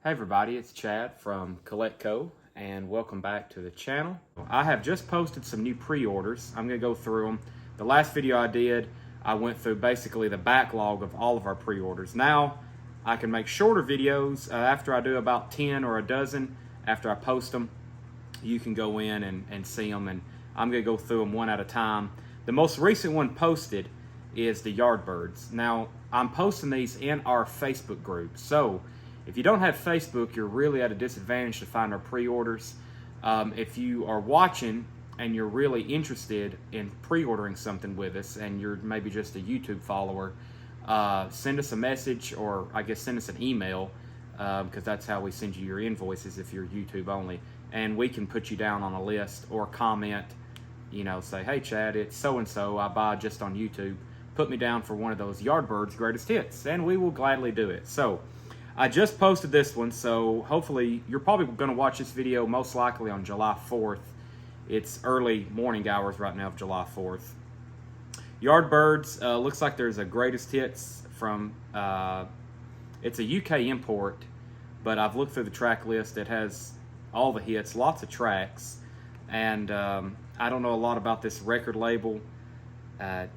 Hey everybody, it's Chad from CollectCo and welcome back to the channel. I have just posted some new pre-orders. I'm going to go through them. The last video I did, I went through basically the backlog of all of our pre-orders. Now I can make shorter videos after I do about 10 or a dozen. After I post them, you can go in and see them, and I'm going to go through them one at a time. The most recent one posted is the Yardbirds. Now I'm posting these in our Facebook group, so if you don't have Facebook, you're really at a disadvantage to find our pre-orders. If you are watching and you're really interested in pre-ordering something with us and you're maybe just a YouTube follower, send us a message, or I guess send us an email, because that's how we send you your invoices if you're YouTube only. And we can put you down on a list or comment, say, hey Chad, it's so-and-so, I buy just on YouTube. Put me down for one of those Yardbirds greatest hits, and we will gladly do it. So I just posted this one, so hopefully you're probably going to watch this video most likely on July 4th. It's early morning hours right now of July 4th. Yardbirds, looks like there's a greatest hits from, it's a UK import, but I've looked through the track list. It has all the hits, lots of tracks, and I don't know a lot about this record label. I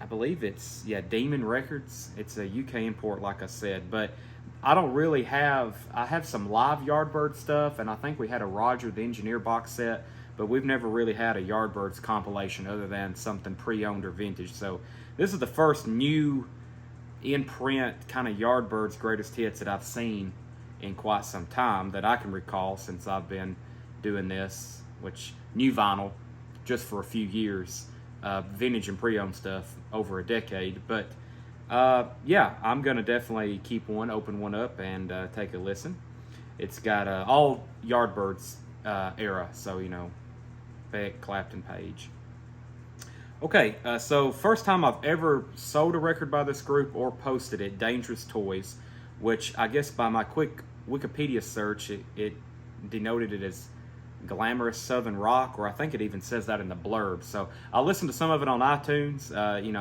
believe it's, Demon Records. It's a UK import, like I said, but I don't really have, I have some live Yardbird stuff, and I think we had a Roger the Engineer box set, but we've never really had a Yardbirds compilation other than something pre-owned or vintage. So this is the first new in-print kind of Yardbirds greatest hits that I've seen in quite some time that I can recall since I've been doing this, which new vinyl just for a few years, vintage and pre-owned stuff over a decade. But I'm gonna definitely keep one, open one up, and take a listen. It's got all Yardbirds era, so Beck, Clapton, Page. Okay, so first time I've ever sold a record by this group or posted it, Dangerous Toys, which I guess by my quick Wikipedia search, it denoted it as glamorous southern rock, or I think it even says that in the blurb. So I listened to some of it on iTunes.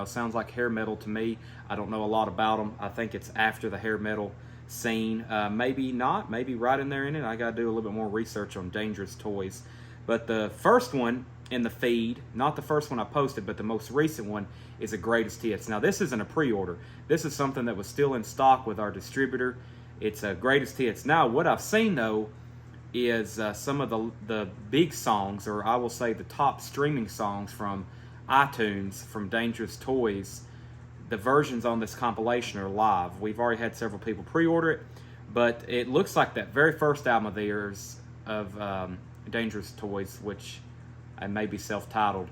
Sounds like hair metal to me. I don't know a lot about them. I think it's after the hair metal scene. Maybe not, maybe right in there in it. I gotta do a little bit more research on Dangerous Toys. But the first one in the feed, not the first one I posted, but the most recent one, is a greatest hits. Now this isn't a pre-order. This is something that was still in stock with our distributor. It's a greatest hits. Now what I've seen though is some of the big songs, or I will say the top streaming songs from iTunes from Dangerous Toys. The versions on this compilation are live. We've already had several people pre-order it, but it looks like that very first album of theirs of Dangerous Toys, which may be self-titled,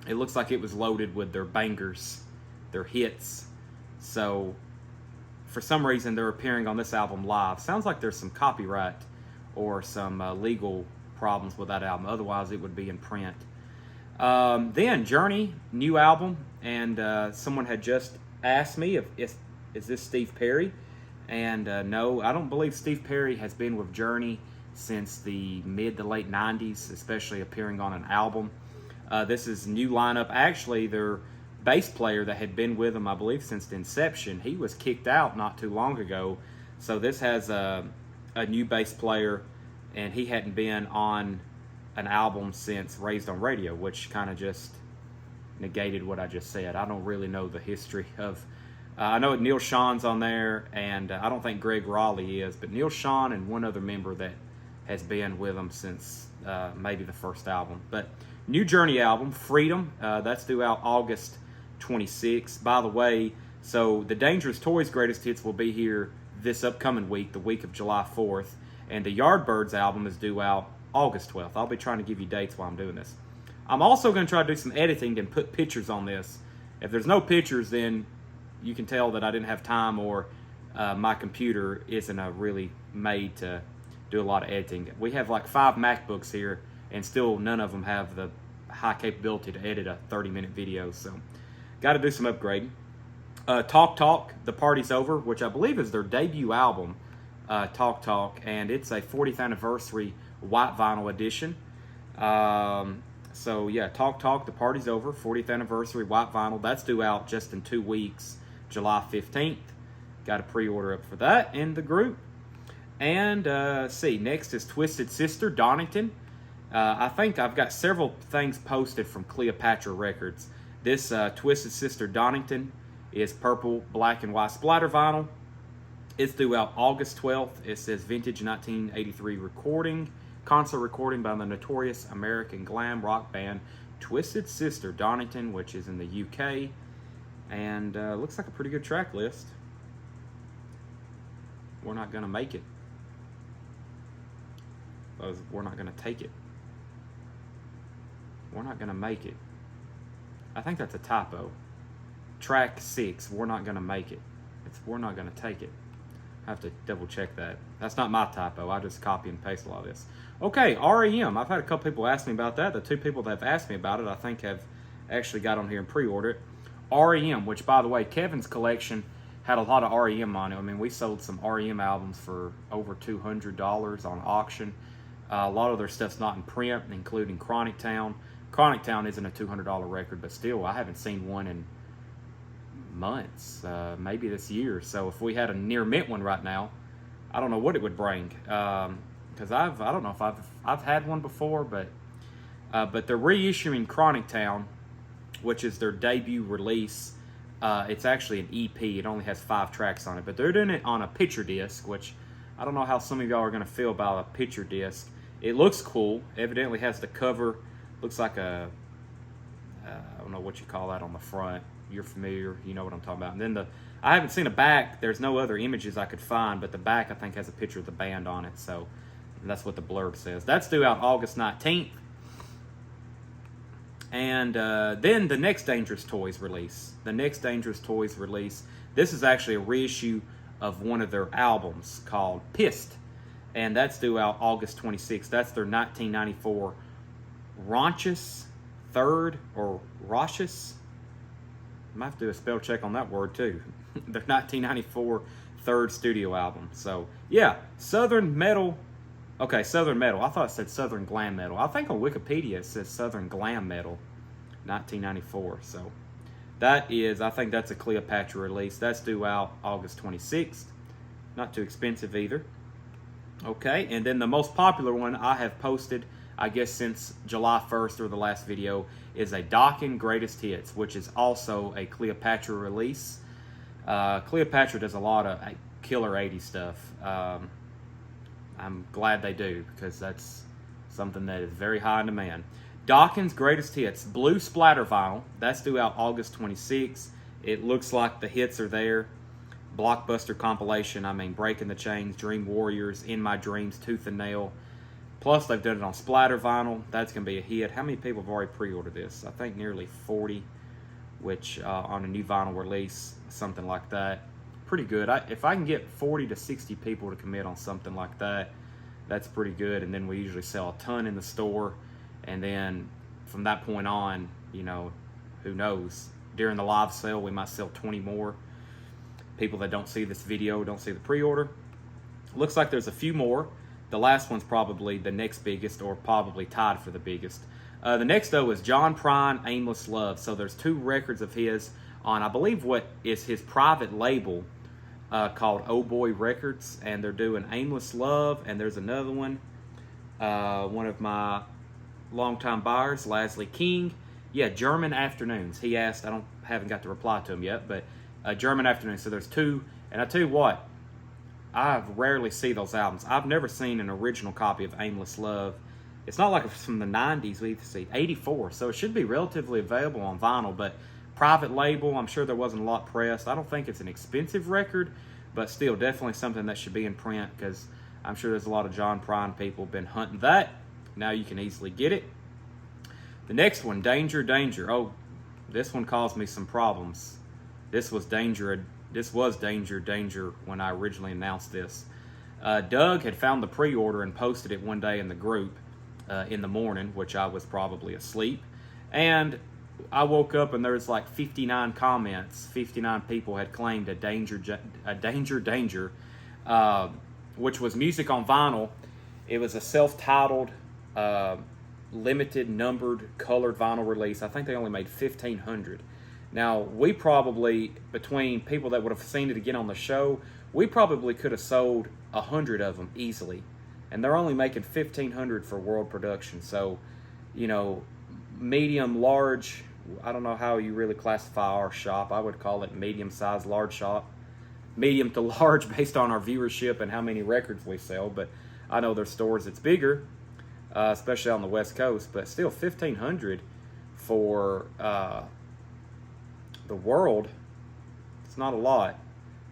it looks like it was loaded with their bangers, their hits. So for some reason they're appearing on this album live. Sounds like there's some copyright or some legal problems with that album. Otherwise, it would be in print. Then Journey, new album, and someone had just asked me is this Steve Perry? And no, I don't believe Steve Perry has been with Journey since the mid to late 90s, especially appearing on an album. This is new lineup. Actually, their bass player that had been with them, I believe, since the inception, he was kicked out not too long ago. So this has a new bass player, and he hadn't been on an album since Raised on Radio, which kind of just negated what I just said. I don't really know the history of, I know Neil Sean's on there, and I don't think Greg Raleigh is, but Neil Sean and one other member that has been with them since maybe the first album. But new Journey album, Freedom, that's due out August 26th. By the way, so the Dangerous Toys greatest hits will be here this upcoming week, the week of July 4th, and the Yardbirds album is due out August 12th. I'll be trying to give you dates while I'm doing this. I'm also going to try to do some editing and put pictures on this. If there's no pictures, then you can tell that I didn't have time, or my computer isn't really made to do a lot of editing. We have like 5 MacBooks here, and still none of them have the high capability to edit a 30-minute video, so got to do some upgrading. Talk Talk, The Party's Over, which I believe is their debut album, Talk Talk, and it's a 40th anniversary white vinyl edition. So yeah, Talk Talk, The Party's Over, 40th anniversary white vinyl. That's due out just in 2 weeks, July 15th. Got a pre-order up for that in the group. And see, next is Twisted Sister, Donington. I think I've got several things posted from Cleopatra Records. This Twisted Sister Donington is purple, black, and white splatter vinyl. It's due out August 12th. It says vintage 1983 recording, concert recording by the notorious American glam rock band Twisted Sister Donington, which is in the UK. And looks like a pretty good track list. We're not gonna make it. We're not gonna take it. We're not gonna make it. I think that's a typo. Track 6, we're not gonna make it. We're not gonna take it. I have to double check that. That's not my typo. I just copy and paste a lot of this. Okay, REM. I've had a couple people ask me about that. The two people that have asked me about it, I think, have actually got on here and pre-ordered it. REM, which, by the way, Kevin's collection had a lot of REM on it. I mean, we sold some REM albums for over $200 on auction. A lot of their stuff's not in print, including Chronic Town. Chronic Town isn't a $200 record, but still, I haven't seen one in months, maybe this year. So if we had a near mint one right now, I don't know what it would bring. Because I don't know if I've had one before, but they're reissuing Chronic Town, which is their debut release. It's actually an EP. It only has 5 tracks on it, but they're doing it on a picture disc, which I don't know how some of y'all are going to feel about a picture disc. It looks cool. Evidently has the cover. Looks like a, I don't know what you call that on the front. You're familiar, you know what I'm talking about. And then I haven't seen a back. There's no other images I could find, but the back I think has a picture of the band on it. So that's what the blurb says. That's due out August 19th. And then the next Dangerous Toys release. The next Dangerous Toys release. This is actually a reissue of one of their albums called Pissed. And that's due out August 26th. That's their 1994 Raunchous Third, or Raucous. Might have to do a spell check on that word too. Their 1994 third studio album. So yeah, Southern Metal. Okay, Southern Metal. I thought it said Southern Glam Metal. I think on Wikipedia it says Southern Glam Metal, 1994. So that is, I think that's a Cleopatra release. That's due out August 26th. Not too expensive either. Okay, and then the most popular one I have posted, I guess since July 1st or the last video, is a Dokken Greatest Hits, which is also a Cleopatra release. Cleopatra does a lot of killer 80s stuff. I'm glad they do, because that's something that is very high in demand. Dokken's Greatest Hits, blue splatter vinyl. That's due out August 26th. It looks like the hits are there. Blockbuster compilation. I mean, Breaking the Chains, Dream Warriors, In My Dreams, Tooth and Nail. Plus, they've done it on splatter vinyl. That's going to be a hit. How many people have already pre-ordered this? I think nearly 40, which on a new vinyl release, something like that. Pretty good. If I can get 40 to 60 people to commit on something like that, that's pretty good. And then we usually sell a ton in the store. And then from that point on, you know, who knows? During the live sale, we might sell 20 more. People that don't see this video, don't see the pre-order. Looks like there's a few more. The last one's probably the next biggest, or probably tied for the biggest. The next, though, is John Prine, Aimless Love. So there's 2 records of his on, I believe, what is his private label called Oh Boy Records. And they're doing Aimless Love, and there's another one. One of my longtime buyers, Lasley King. Yeah, German Afternoons. He asked, haven't got to reply to him yet, but German Afternoons. So there's 2, and I tell you what, I rarely see those albums. I've never seen an original copy of Aimless Love. It's not like it's from the 90s. We see 84, so it should be relatively available on vinyl, but private label, I'm sure there wasn't a lot pressed. I don't think it's an expensive record, but still definitely something that should be in print, because I'm sure there's a lot of John Prine people been hunting that. Now you can easily get it. The next one, Danger, Danger. Oh, this one caused me some problems. This was Danger, Danger when I originally announced this. Doug had found the pre-order and posted it one day in the group in the morning, which I was probably asleep. And I woke up and there was like 59 comments. 59 people had claimed a Danger, Danger, which was music on vinyl. It was a self-titled, limited, numbered, colored vinyl release. I think they only made 1,500. Now, we probably, between people that would have seen it again on the show, we probably could have sold 100 of them easily, and they're only making 1,500 for world production. So, you know, medium, large. I don't know how you really classify our shop. I would call it medium-sized, large shop. Medium to large based on our viewership and how many records we sell. But I know there's stores that's bigger, especially on the West Coast. But still, 1,500 for the world. It's not a lot,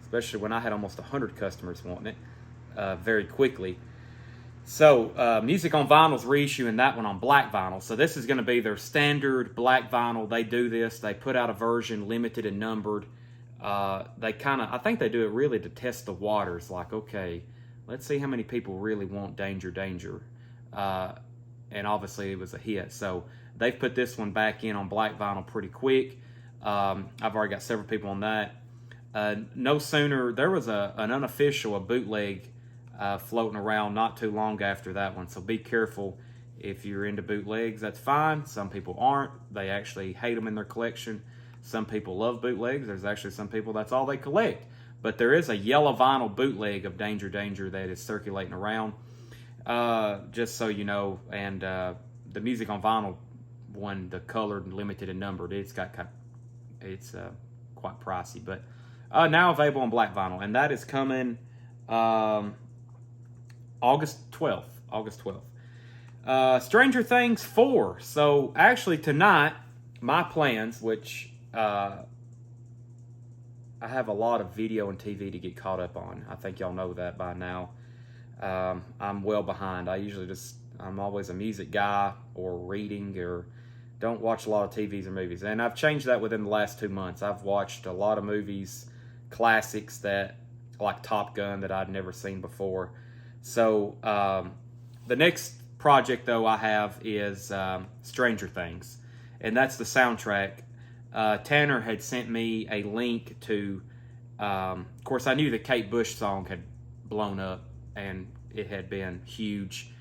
especially when I had almost 100 customers wanting it very quickly. So Music on Vinyl's reissuing that one on black vinyl. So this is going to be their standard black vinyl. They do this. They put out a version, limited and numbered. I think they do it really to test the waters. Like, okay, let's see how many people really want Danger, Danger. And obviously it was a hit. So they've put this one back in on black vinyl pretty quick. I've already got several people on that. No sooner, there was an unofficial, a bootleg floating around not too long after that one. So be careful if you're into bootlegs. That's fine. Some people aren't. They actually hate them in their collection. Some people love bootlegs. There's actually some people that's all they collect. But there is a yellow vinyl bootleg of Danger Danger that is circulating around. Just so you know. And the Music on Vinyl one, the colored, limited, and numbered, it's quite pricey. But now available on black vinyl. And that is coming August 12th. August 12th. Stranger Things 4. So actually tonight, my plans, which I have a lot of video and TV to get caught up on. I think y'all know that by now. I'm well behind. I'm always a music guy or reading, or don't watch a lot of TVs or movies. And I've changed that within the last 2 months. I've watched a lot of movies, classics that, like Top Gun, that I'd never seen before. So the next project, though, I have is Stranger Things, and that's the soundtrack. Tanner had sent me a link to, of course, I knew the Kate Bush song had blown up, and it had been huge.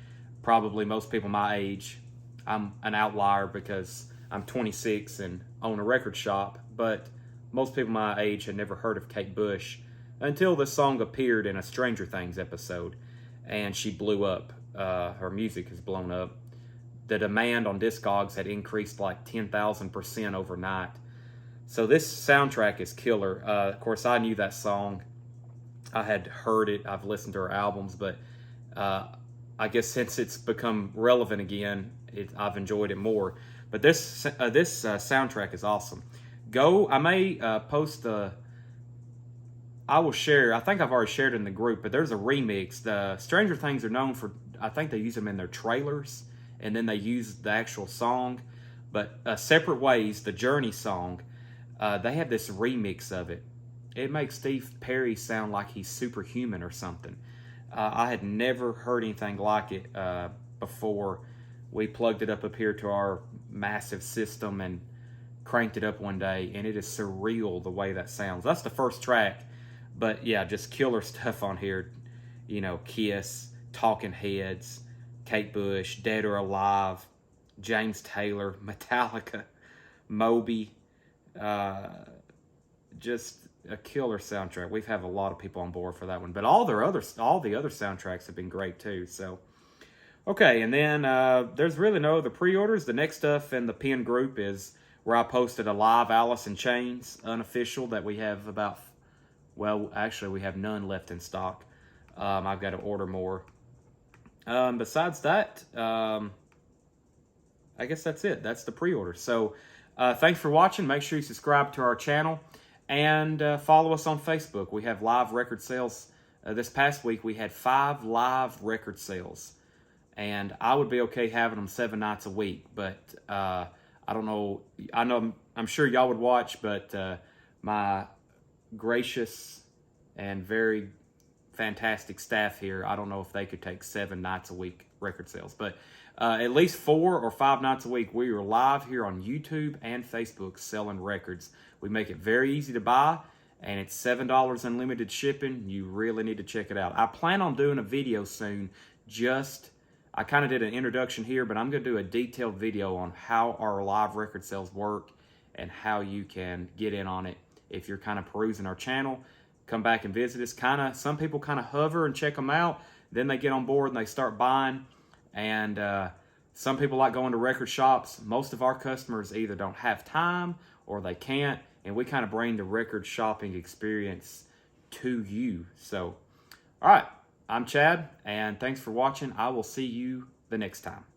Probably most people my age. I'm an outlier because I'm 26 and own a record shop, but most people my age had never heard of Kate Bush until this song appeared in a Stranger Things episode, and she blew up. Her music has blown up. The demand on Discogs had increased like 10,000% overnight. So this soundtrack is killer. Of course, I knew that song. I had heard it. I've listened to her albums, but I guess since it's become relevant again, I've enjoyed it more. But this soundtrack is awesome. I may post I will share. I think I've already shared it in the group, but there's a remix. The Stranger Things are known for, I think they use them in their trailers, and then they use the actual song. But Separate Ways, the Journey song, they have this remix of it. It makes Steve Perry sound like he's superhuman or something. I had never heard anything like it before. We plugged it up here to our massive system and cranked it up one day, and it is surreal the way that sounds. That's the first track, but yeah, just killer stuff on here. You know, Kiss, Talking Heads, Kate Bush, Dead or Alive, James Taylor, Metallica, Moby. Just a killer soundtrack. We've had a lot of people on board for that one, but all the other soundtracks have been great too. So, okay, and then there's really no other pre-orders. The next stuff in the pin group is where I posted a live Alice in Chains unofficial that we have actually we have none left in stock. I've got to order more. Besides that, I guess that's it. That's the pre-order. So thanks for watching. Make sure you subscribe to our channel and follow us on Facebook. We have live record sales. This past week we had 5 live record sales, and I would be okay having them 7 nights a week, but I don't know. I'm sure y'all would watch, but my gracious and very fantastic staff here, I don't know if they could take 7 nights a week record sales, but at least 4 or 5 nights a week, we are live here on YouTube and Facebook selling records. We make it very easy to buy, and it's $7 unlimited shipping. You really need to check it out. I plan on doing a video soon. I kind of did an introduction here, but I'm going to do a detailed video on how our live record sales work and how you can get in on it if you're kind of perusing our channel. come back and visit us. Some people kind of hover and check them out. Then they get on board and they start buying. And some people like going to record shops. Most of our customers either don't have time or they can't. And we kind of bring the record shopping experience to you. So, all right, I'm Chad, and thanks for watching. I will see you the next time.